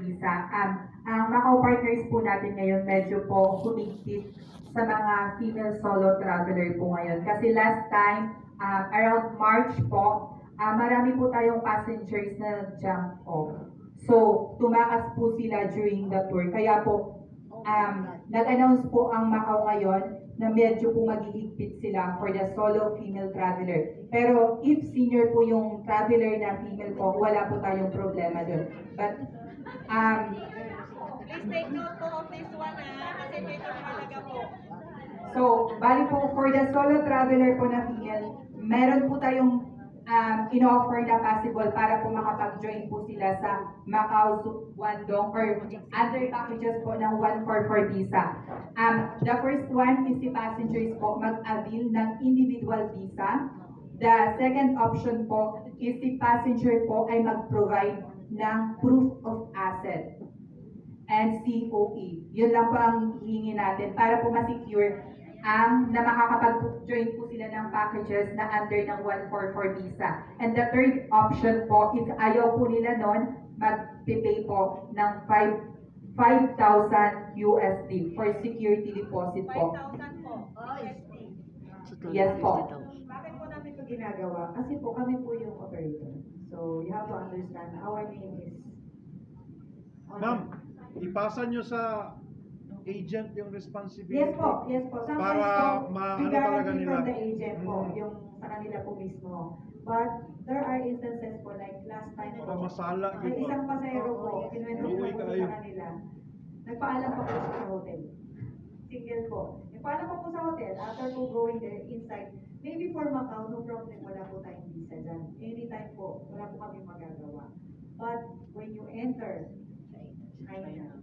visa. Ang Macau partners po natin ngayon medyo po humigpit sa mga female solo traveler po ngayon. Kasi last time, around March po, marami po tayong passengers na jump off. So, tumakas po sila during the tour. Kaya po, nag-announce po ang Macau ngayon na medyo po maghihigpit sila for the solo female traveler. Pero if senior po yung traveler na female po, wala po tayong problema doon. But, Please take note po of this one kasi dito mahalaga po. so, bali po, for the solo traveler po na female, meron po tayong in-offer na possible para po makapag-join po sila sa Macau Guangdong or other packages po ng 144 visa. The first one is the passengers po mag-avail ng individual visa. The second option po is the passenger po ay mag-provide ng proof of asset and COE. Yun lang po ang hihingi natin para po ma-secure na makakapag-join po sila ng packages na under ng 144 visa. And the third option po, if ayaw po nila nun, mag-pay po ng 5,000 USD for security deposit po. 5,000 po. USD. Yes po. Bakit po namin ito ginagawa? Kasi po kami po yung operator. So you have to understand, our name is... Ma'am, ipasa nyo sa agent yung responsibility. Yes po, yes po. Sometimes Para po, ma- we ano talaga guarantee nila. from the agent po, Mm. yung sa kanila po mismo. But there are instances po, like last time po, Pamasala, may di ba? isang pasahero po, kinuwento ko Uwi po kayo. sa kanila. Nagpaalam pa po siya sa hotel. Single po. Nagpaalam pa po sa hotel, after po going there, inside, maybe for Macau, no problem, wala po tayong visa dyan. Anytime po, wala po kami magagawa. But when you enter China,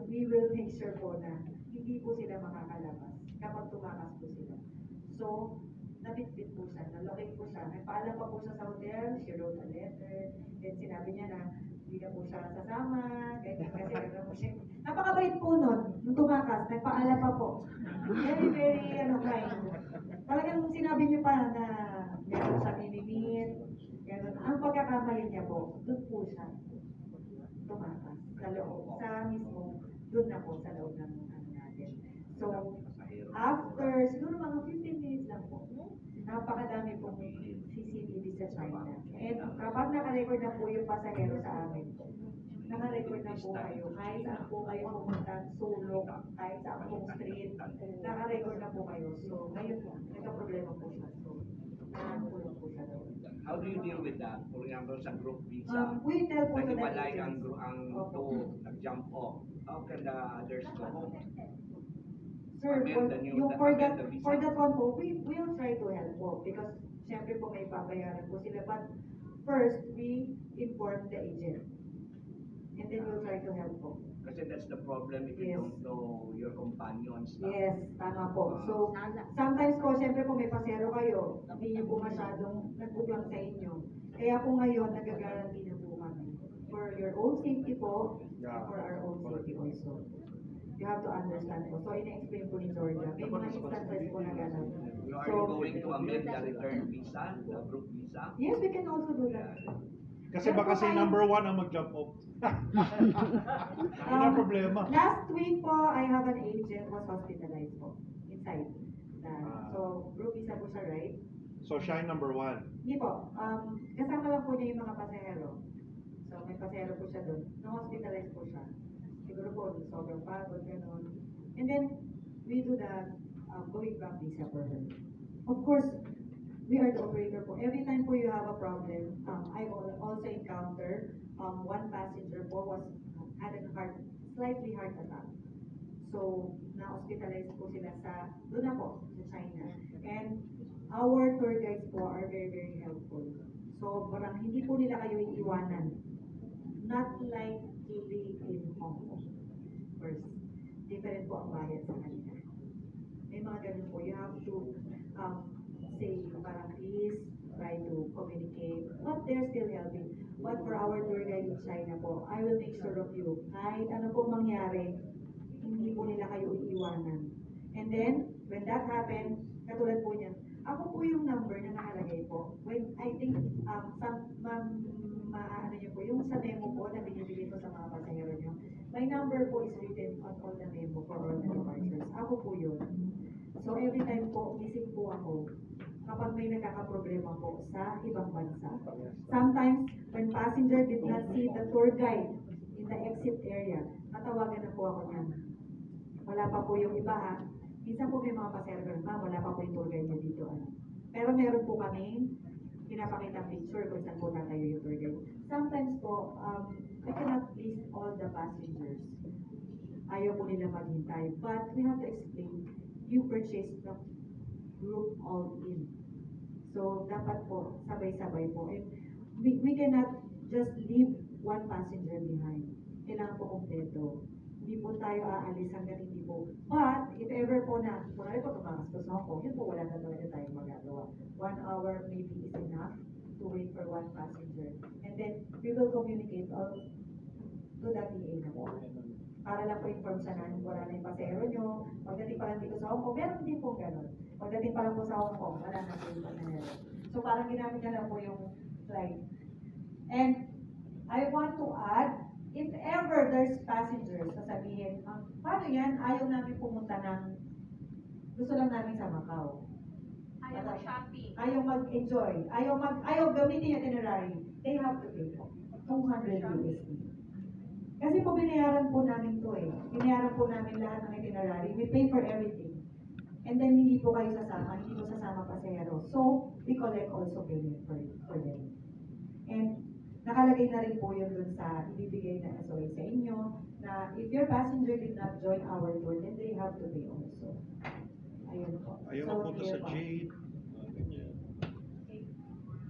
we will make sure po na hindi po sila makakalabas kapag tumakas po sila. So, nabitbit po siya, nalocate po siya. Nagpaalam pa po siya sa hotel, she wrote a letter, then sinabi niya na hindi na po siya sasama, ganyan kasi ano po siya. Napakabait po nun, nung tumakas, nagpaalam pa po. Very, very, kind. Talagang sinabi niya pa na meron siyang imimit, gano'n. Ang pagkakamali niya po, doon po siya tumakas sa loob, sa mismo, doon na po sa loob ng ano natin. So, after, siguro mga 15 minutes lang po, napakadami pong CCTV sa China. And kapag naka-record na po yung pasahero sa amin, naka-record na po kayo, kahit saan po kayo pumunta, sulok, kahit saan pong street, naka-record na po kayo. So, ngayon po, nagka-problema po siya. So, nakakulong po siya doon. How do you deal with that? For example, sa group visa, We tell po to the naghiwalay ang agents. two nag-jump off. How can the others go home? Sir, Amend the new- yung for amend that, the visa. for that one po, we will try to help po because syempre po may babayaran po sila. But first, we inform the agent. And then we'll try to help po. Kasi that's the problem if you Yes. don't know your companions. Yes, tama po. So, sometimes po, syempre po may pasero kayo, hindi niyo po masyadong nagbulang sa inyo. Kaya po ngayon, nag-guarantee na po kami. For your own safety po, and for our own safety also. You have to understand po. So, ina-explain po ni Georgia. May mga instances po na gano'n. Are you going to amend the return visa, the group visa? Yes, we can also do that. Kasi baka si number 1 ang mag-jump off. Yun ang problema. Last week po, I have an agent was hospitalized po inside. So, group visa po siya, right? So siya yung number 1. Hindi po. Kasama lang po niya yung mga pasahero. So, may pasahero po siya doon. Na-hospitalized po siya. Siguro po, sobrang pagod, gano'n. And then, we do the going back visa for her. Of course, we are the operator po. Every time po you have a problem, I also encounter one passenger po had a slightly heart attack. So, na-hospitalized po sila doon na po, sa China. And our tour guides po are very, very helpful. So, parang hindi po nila kayo iiwanan. Not like living in Hong Kong. First, different po ang bayad sa kanila. May mga ganun po. You have to say, parang please, try to communicate. But they're still helping. But for our tour guide in China po, I will make sure of you. Kahit ano po mangyari, hindi po nila kayo iiwanan. And then, when that happened, katulad po niya, ako po yung number na nakalagay po. When I think, ano niyo po, yung sa memo po na binibigay ko sa mga My number po is written on all the memo for all the departures. Ako po yun. So every time po, missing po ako kapag may nagkakaproblema po sa ibang bansa. Sometimes, when passenger did not see the tour guide in the exit area, natawagan na po ako niyan. Wala pa po yung iba ha. Minsan po may mga pasero, ma'am, wala pa po yung tour guide niya dito. Ano. Pero meron po kami pinapakita picture kung saan po tatayo yung tour guide. Sometimes po, we cannot please all the passengers. Ayaw po nila maghintay. But we have to explain, you purchased the group all in. So, dapat po, sabay-sabay po. And we cannot just leave one passenger behind. Kailangan po kompleto. Hindi po tayo aalis hanggang hindi po. But, if ever po na, kunwari po tumakas po sa Hong Kong, yun po wala na talaga tayong magagawa. 1 hour maybe is enough to wait for one passenger. And then, we will communicate all to the TA na po. Para lang po inform siya na wala na yung pasero nyo. Pagdating pa lang dito sa Hong Kong, meron din po gano'n. Pagdating pa lang po sa Hong Kong, wala na po yung pasero. So parang ginamit na lang po yung flight. And I want to add, if ever there's passengers, sasabihin, paano yan? Ayaw namin pumunta ng, gusto lang namin sa Macau. Ayaw shopping. Ayaw mag-enjoy. Ayaw gamitin yung itinerary. They have to pay 200 USD. Kasi po binayaran po namin to eh. Binayaran po namin lahat ng itinerary. We pay for everything. And then hindi po kayo sasama, hindi po sasama pasahero. So, we collect also payment for them. And nakalagay na rin po yun dun sa ibibigay na SOA sa inyo na if your passenger did not join our tour, then they have to pay also. Ayun po. Ayaw So, mapunta clear sa po. Jade. Ganyan.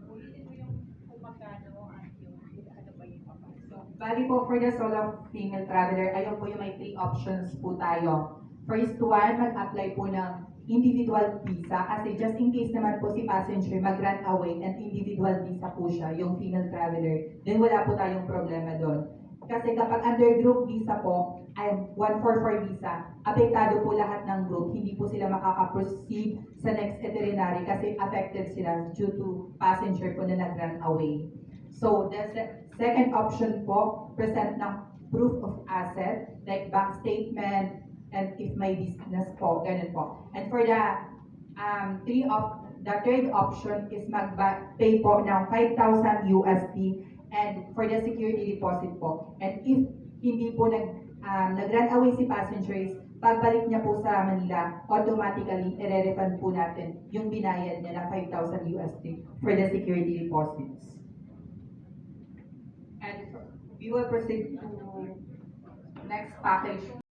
Ulitin mo yung kung magkano at yung ano ba yung papasok. Bali po, for the solo female traveler, ayun po yung may 3 options po tayo. First one, mag-apply po ng individual visa kasi just in case naman po si passenger mag-run away and individual visa po siya, yung female traveler, then wala po tayong problema doon. Kasi kapag under group visa po, ay 144 visa, apektado po lahat ng group, hindi po sila makaka-proceed sa next itinerary kasi affected sila due to passenger po na nag-run away. So, the second option po, present ng proof of asset, like bank statement, and if may business po, ganun po. And for the third option is mag-pay po ng 5,000 USD and for the security deposit po. And if hindi po nag-run away si passengers, pagbalik niya po sa Manila, automatically, i-refund po natin yung binayad niya na 5,000 USD for the security deposits. And we will proceed to next package.